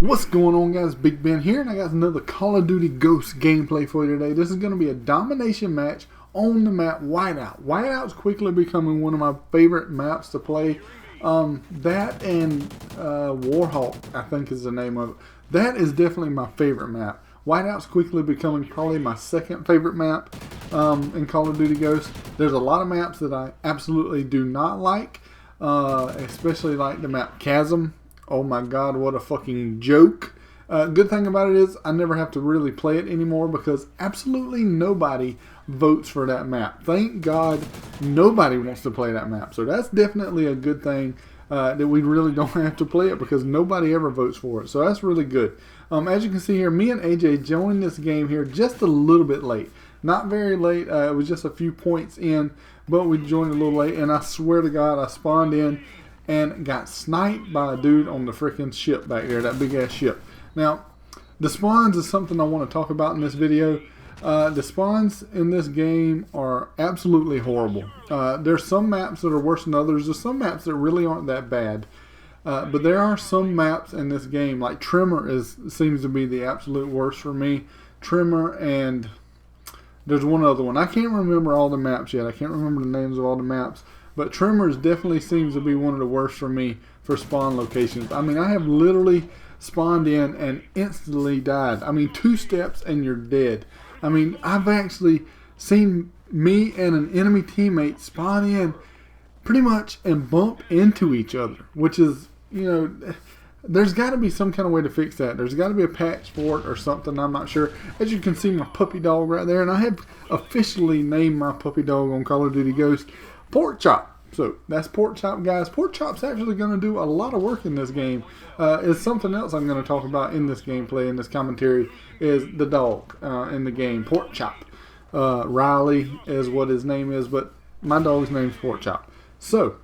What's going on, guys? Big Ben here, and I got another Call of Duty Ghosts gameplay for you today. This is going to be a domination match on the map Whiteout. Whiteout's quickly becoming one of my favorite maps to play. That and Warhawk, I think is the name of it. That is definitely my favorite map. Whiteout's quickly becoming probably my second favorite map in Call of Duty Ghosts. There's a lot of maps that I absolutely do not like, especially like the map Chasm. Oh my god, what a fucking joke. Good thing about it is I never have to really play it anymore because absolutely nobody votes for that map. Thank God nobody wants to play that map. So that's definitely a good thing that we really don't have to play it because nobody ever votes for it. So that's really good. As you can see here, me and AJ joined this game here just a little bit late. Not very late. It was just a few points in, but we joined a little late. And I swear to God, I spawned in and got sniped by a dude on the freaking ship back there, that big ass ship. Now, the spawns is something I want to talk about in this video. The spawns in this game are absolutely horrible. There's some maps that are worse than others. There's some maps that really aren't that bad. But there are some maps in this game, like Trimmer seems to be the absolute worst for me. Trimmer, and there's one other one. I can't remember all the maps yet. I can't remember the names of all the maps. But Tremors definitely seems to be one of the worst for me for spawn locations. I mean, I have literally spawned in and instantly died. I mean, 2 steps and you're dead. I mean, I've actually seen me and an enemy teammate spawn in pretty much and bump into each other, which is, you know, there's got to be some kind of way to fix that. There's got to be a patch for it or something. I'm not sure. As you can see, my puppy dog right there, and I have officially named my puppy dog on Call of Duty Ghost Pork Chop. So that's Pork Chop, guys. Pork Chop's actually going to do a lot of work in this game. It's something else I'm going to talk about in this gameplay, in this commentary, is the dog in the game, Pork Chop. Riley is what his name is, but my dog's name's Pork Chop. So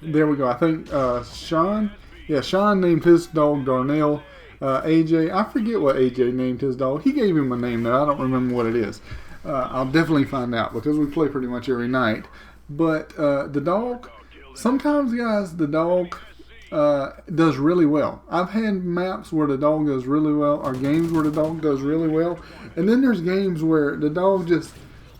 there we go. I think Sean named his dog Darnell. AJ, I forget what AJ named his dog. He gave him a name that I don't remember what it is. I'll definitely find out because we play pretty much every night. But the dog, sometimes, guys, the dog does really well. I've had maps where the dog does really well, or games where the dog does really well. And then there's games where the dog just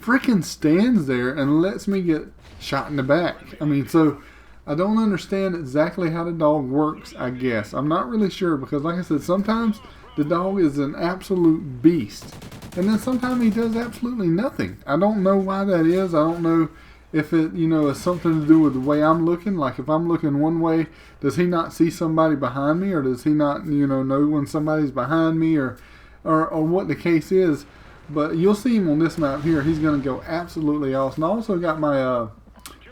freaking stands there and lets me get shot in the back. I mean, so I don't understand exactly how the dog works, I guess. I'm not really sure because, like I said, sometimes the dog is an absolute beast. And then sometimes he does absolutely nothing. I don't know why that is. I don't know if it, you know, has something to do with the way I'm looking. Like if I'm looking one way, does he not see somebody behind me, or does he not, you know when somebody's behind me, or what the case is? But you'll see him on this map here. He's going to go absolutely awesome. I also got my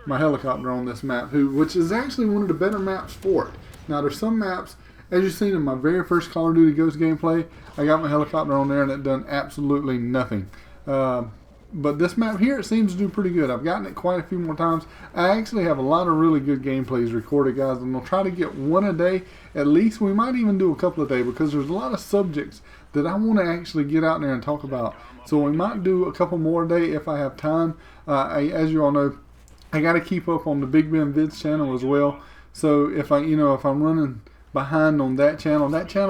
my helicopter on this map, which is actually one of the better maps for it. Now there's some maps, as you've seen in my very first Call of Duty Ghost gameplay, I got my helicopter on there and it done absolutely nothing. But this map here, it seems to do pretty good. I've gotten it quite a few more times. I actually have a lot of really good gameplays recorded, guys, and we'll try to get one a day. At least we might even do a couple a day because there's a lot of subjects that I want to actually get out there and talk about. So we might do a couple more a day if I have time. As you all know, I got to keep up on the Big Ben Vids channel as well. So if I'm running behind on that channel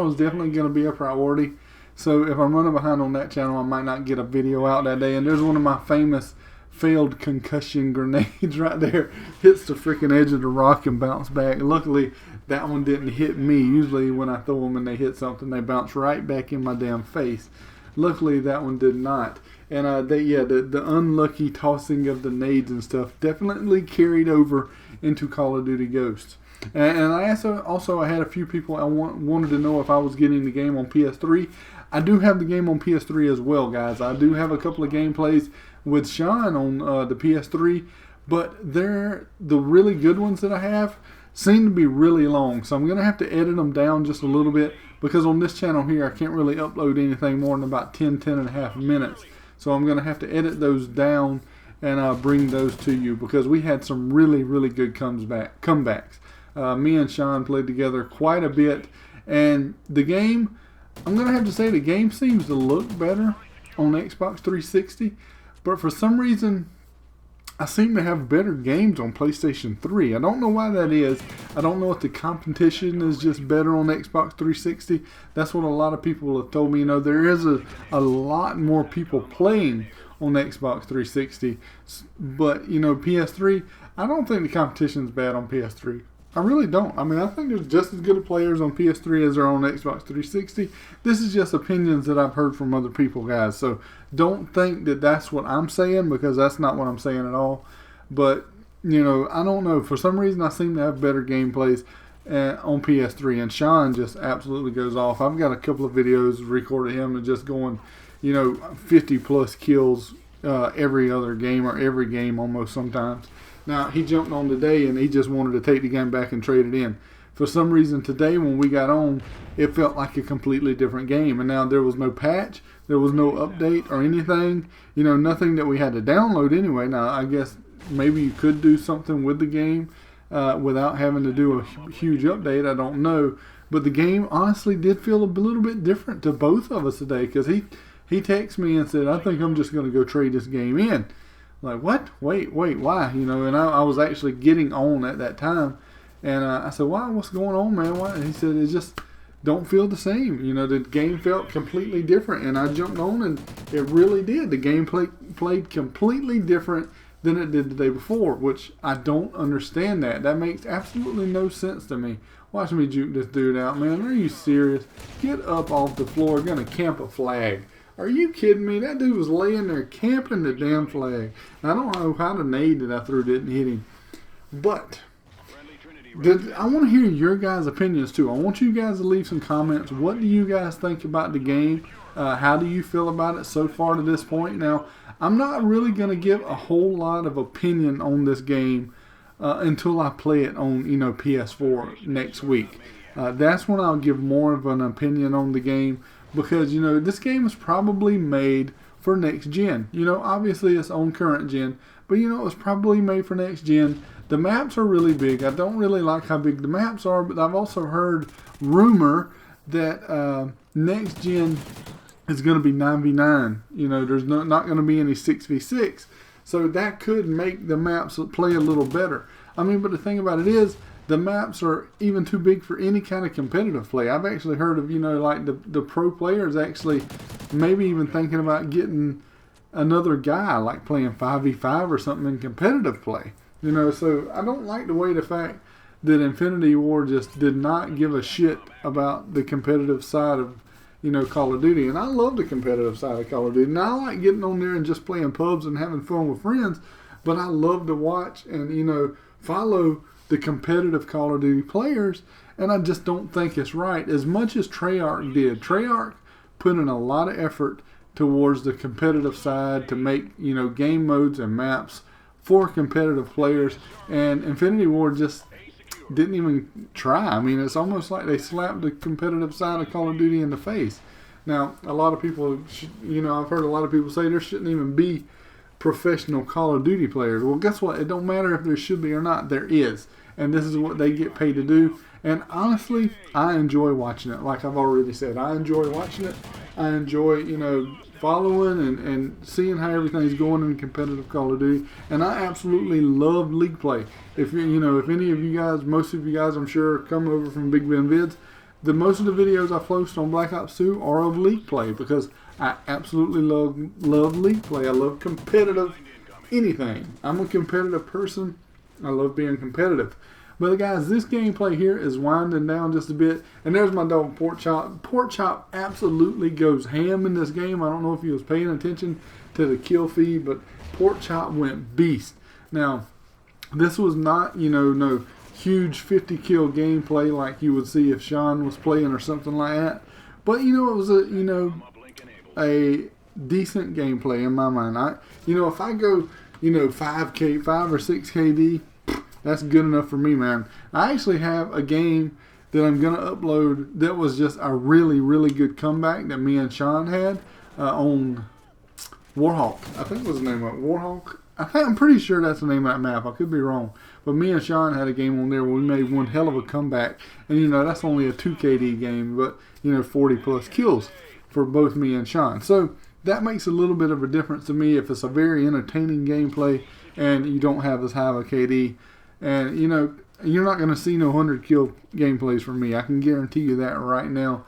is definitely going to be a priority. So if I'm running behind on that channel, I might not get a video out that day. And there's one of my famous failed concussion grenades right there. Hits the freaking edge of the rock and bounce back. Luckily, that one didn't hit me. Usually when I throw them and they hit something, they bounce right back in my damn face. Luckily, that one did not. And the unlucky tossing of the nades and stuff definitely carried over into Call of Duty Ghosts. And I also had a few people I wanted to know if I was getting the game on PS3. I do have the game on PS3 as well, guys. I do have a couple of gameplays with Sean on the PS3, but the really good ones that I have seem to be really long. So I'm going to have to edit them down just a little bit because on this channel here, I can't really upload anything more than about 10 and a half minutes. So I'm going to have to edit those down and bring those to you because we had some really, really good comebacks. Me and Sean played together quite a bit, and the game, I'm going to have to say the game seems to look better on Xbox 360, but for some reason I seem to have better games on PlayStation 3. I don't know why that is. I don't know if the competition is just better on Xbox 360. That's what a lot of people have told me. There is a lot more people playing on Xbox 360. But, PS3, I don't think the competition is bad on PS3. I really don't. I mean, I think there's just as good of players on PS3 as there are on Xbox 360. This is just opinions that I've heard from other people, guys. So don't think that that's what I'm saying, because that's not what I'm saying at all. But, I don't know. For some reason, I seem to have better gameplays on PS3. And Sean just absolutely goes off. I've got a couple of videos recorded of him and just going, 50 plus kills every other game, or every game almost sometimes. Now, he jumped on today and he just wanted to take the game back and trade it in. For some reason today when we got on, it felt like a completely different game. And now there was no patch, there was no update or anything. Nothing that we had to download anyway. Now, I guess maybe you could do something with the game without having to do a huge update. I don't know. But the game honestly did feel a little bit different to both of us today, because he texted me and said, I think I'm just going to go trade this game in. Like, what? Wait, why? And I was actually getting on at that time. And I said, why? What's going on, man? Why? And he said, it just don't feel the same. The game felt completely different. And I jumped on, and it really did. The game played completely different than it did the day before, which I don't understand that. That makes absolutely no sense to me. Watch me juke this dude out, man. Are you serious? Get up off the floor. Gonna camp a flag. Are you kidding me? That dude was laying there camping the damn flag. I don't know how the nade that I threw didn't hit him. But I want to hear your guys' opinions too. I want you guys to leave some comments. What do you guys think about the game? How do you feel about it so far to this point? Now, I'm not really going to give a whole lot of opinion on this game until I play it on PS4 next week. That's when I'll give more of an opinion on the game. Because, this game is probably made for next gen. Obviously it's on current gen. But, it was probably made for next gen. The maps are really big. I don't really like how big the maps are. But I've also heard rumor that next gen is going to be 9v9. There's not going to be any 6v6. So that could make the maps play a little better. I mean, but the thing about it is, the maps are even too big for any kind of competitive play. I've actually heard of, like the pro players actually maybe even thinking about getting another guy, like playing 5v5 or something in competitive play. So I don't like the fact that Infinity Ward just did not give a shit about the competitive side of, Call of Duty. And I love the competitive side of Call of Duty. And I like getting on there and just playing pubs and having fun with friends. But I love to watch and, follow the competitive Call of Duty players, and I just don't think it's right. As much as Treyarch did, Treyarch put in a lot of effort towards the competitive side to make, game modes and maps for competitive players, and Infinity Ward just didn't even try. I mean, it's almost like they slapped the competitive side of Call of Duty in the face. Now, a lot of people, I've heard a lot of people say there shouldn't even be professional Call of Duty players. Well, guess what? It don't matter if there should be or not. There is. And this is what they get paid to do. And honestly, I enjoy watching it. Like I've already said, I enjoy watching it. I enjoy, following and seeing how everything's going in competitive Call of Duty. And I absolutely love League Play. If if any of you guys, most of you guys, I'm sure, come over from Big Ben Vids, most of the videos I post on Black Ops 2 are of League Play, because I absolutely love League Play. I love competitive anything. I'm a competitive person. I love being competitive. But guys, this gameplay here is winding down just a bit. And there's my dog, Pork Chop. Pork Chop absolutely goes ham in this game. I don't know if he was paying attention to the kill feed, but Pork Chop went beast. Now, this was not, no huge 50 kill gameplay like you would see if Sean was playing or something like that. But, it was a decent gameplay in my mind. If I go, 5 or 6 KD, that's good enough for me, man. I actually have a game that I'm going to upload that was just a really, really good comeback that me and Sean had on Warhawk. I think was the name of it. Warhawk. I'm pretty sure that's the name of that map. I could be wrong. But me and Sean had a game on there where we made one hell of a comeback. And, that's only a 2 KD game, but, 40 plus kills for both me and Sean. So that makes a little bit of a difference to me if it's a very entertaining gameplay. and you don't have as high of a KD. And, you know, you're not going to see no 100 kill gameplays from me. I can guarantee you that right now.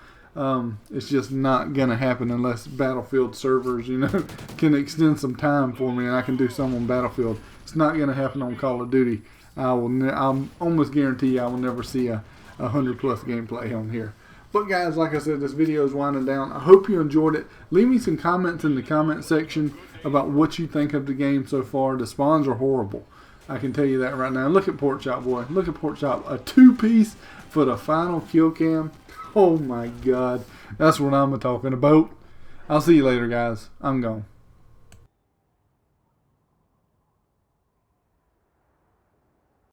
It's just not going to happen unless Battlefield servers, you know, can extend some time for me and I can do some on Battlefield. It's not going to happen on Call of Duty. I'll almost guarantee you I will never see a 100+ gameplay on here. But guys, like I said, this video is winding down. I hope you enjoyed it. Leave me some comments in the comment section about what you think of the game so far. The spawns are horrible. I can tell you that right now. Look at Porkchop, boy. Look at Porkchop. A 2-piece for the final kill cam. Oh my God. That's what I'm talking about. I'll see you later, guys. I'm gone.